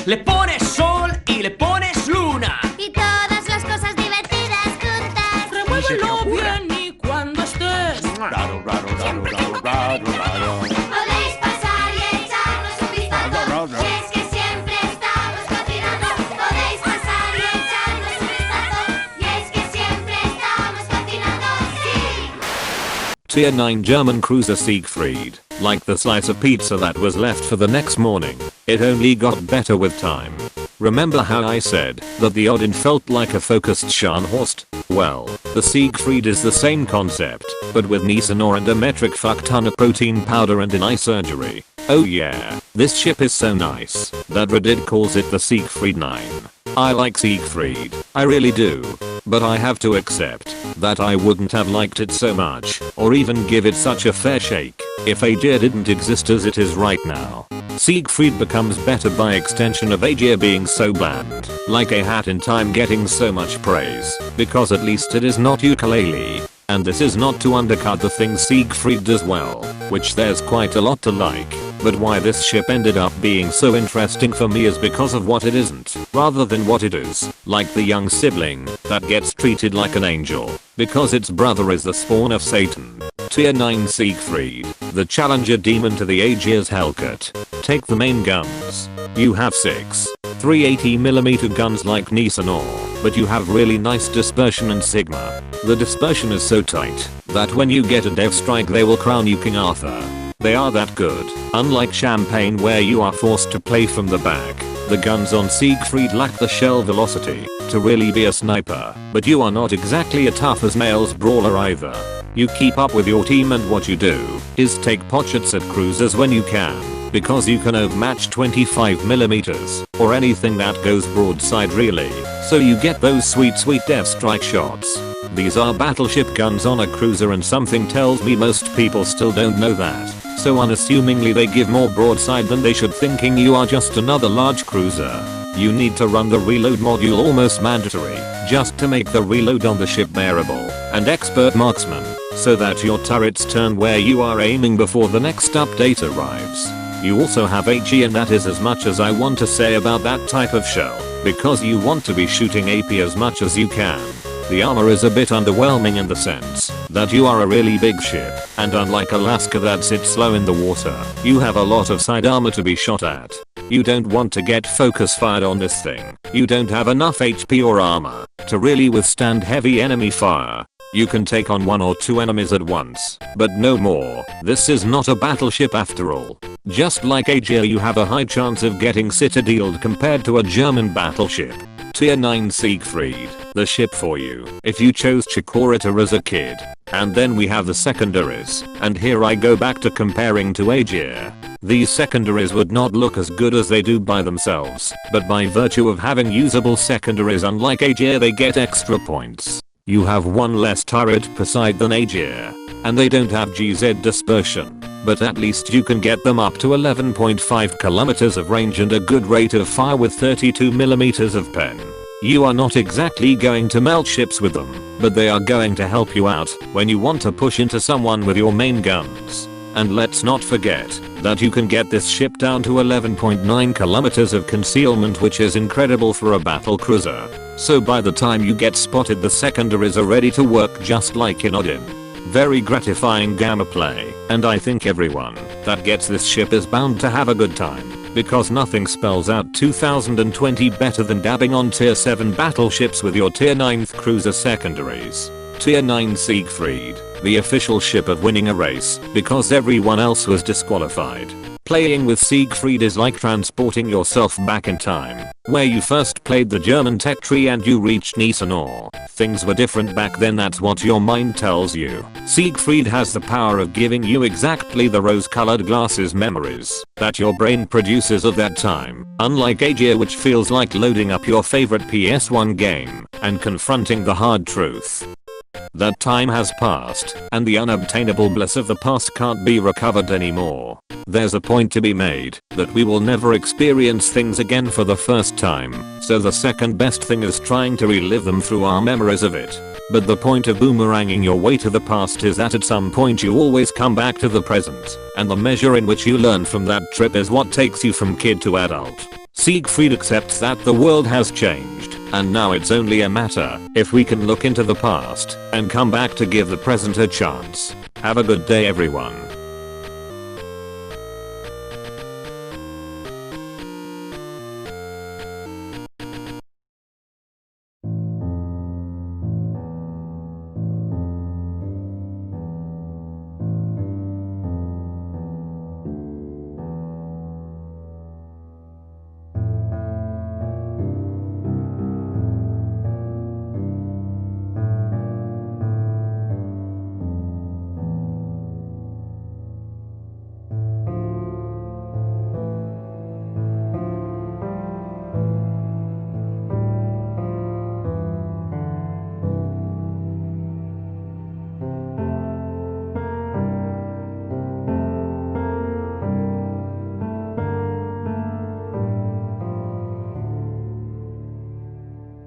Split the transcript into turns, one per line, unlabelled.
Le pones sol y le pones luna.
Y todas las cosas divertidas juntas.
Remuévelo bien y cuando estés
Raro, raro, raro, raro, raro, raro.
Podéis pasar y echarnos un vistazo. Y es que siempre estamos cocinando. Podéis pasar y echarnos un vistazo. Y es que siempre estamos cocinando, sí.
Tier 9 German cruiser Siegfried. Like the slice of pizza that was left for the next morning, it only got better with time. Remember how I said that the Odin felt like a focused Scharnhorst? Well, the Siegfried is the same concept, but with Nicanor and a metric fuck ton of protein powder and an eye surgery. Oh yeah, this ship is so nice that Reddit calls it the Siegfried 9. I like Siegfried, I really do. But I have to accept that I wouldn't have liked it so much, or even give it such a fair shake, if Aegir didn't exist as it is right now. Siegfried becomes better by extension of Aegir being so bland, like a hat in time getting so much praise, because at least it is not ukulele. And this is not to undercut the things Siegfried does well, which there's quite a lot to like. But why this ship ended up being so interesting for me is because of what it isn't, rather than what it is, like the young sibling that gets treated like an angel, because its brother is the spawn of Satan. Tier 9 Siegfried, the challenger demon to the Aegir's Hellcat. Take the main guns. You have 6 380mm guns like Nicanor, but you have really nice dispersion and sigma. The dispersion is so tight that when you get a dev strike they will crown you King Arthur. They are that good. Unlike Champagne where you are forced to play from the back, the guns on Siegfried lack the shell velocity to really be a sniper, but you are not exactly a tough as nails brawler either. You keep up with your team and what you do is take potshots at cruisers when you can, because you can overmatch 25mm or anything that goes broadside really, so you get those sweet death strike shots. These are battleship guns on a cruiser and something tells me most people still don't know that. So unassumingly they give more broadside than they should, thinking you are just another large cruiser. You need to run the reload module almost mandatory, just to make the reload on the ship bearable, and expert marksman, so that your turrets turn where you are aiming before the next update arrives. You also have HE, and that is as much as I want to say about that type of shell, because you want to be shooting AP as much as you can. The armor is a bit underwhelming in the sense that you are a really big ship, and unlike Alaska that sits slow in the water, you have a lot of side armor to be shot at. You don't want to get focus fired on this thing. You don't have enough HP or armor to really withstand heavy enemy fire. You can take on 1 or 2 enemies at once, but no more. This is not a battleship after all. Just like Aegir, you have a high chance of getting citadeled compared to a German battleship. Tier 9 Siegfried, the ship for you if you chose Chikorita as a kid. And then we have the secondaries, and here I go back to comparing to Aegir. These secondaries would not look as good as they do by themselves, but by virtue of having usable secondaries unlike Aegir they get extra points. You have 1 less turret per side than Aegir, and they don't have GZ dispersion, but at least you can get them up to 11.5 kilometers of range and a good rate of fire with 32mm of pen. You are not exactly going to melt ships with them, but they are going to help you out when you want to push into someone with your main guns. And let's not forget that you can get this ship down to 11.9 kilometers of concealment, which is incredible for a battle cruiser. So by the time you get spotted the secondaries are ready to work just like in Odin. Very gratifying gamma play, and I think everyone that gets this ship is bound to have a good time, because nothing spells out 2020 better than dabbing on tier 7 battleships with your tier 9th cruiser secondaries. Tier 9 Siegfried, the official ship of winning a race, because everyone else was disqualified. Playing with Siegfried is like transporting yourself back in time, where you first played the German tech tree and you reached Nicanor. Things were different back then, that's what your mind tells you. Siegfried has the power of giving you exactly the rose-colored glasses memories that your brain produces of that time, unlike Aegir, which feels like loading up your favorite PS1 game and confronting the hard truth. That time has passed, and the unobtainable bliss of the past can't be recovered anymore. There's a point to be made that we will never experience things again for the first time, so the second best thing is trying to relive them through our memories of it. But the point of boomeranging your way to the past is that at some point you always come back to the present, and the measure in which you learn from that trip is what takes you from kid to adult. Siegfried accepts that the world has changed, and now it's only a matter if we can look into the past and come back to give the present a chance. Have a good day everyone.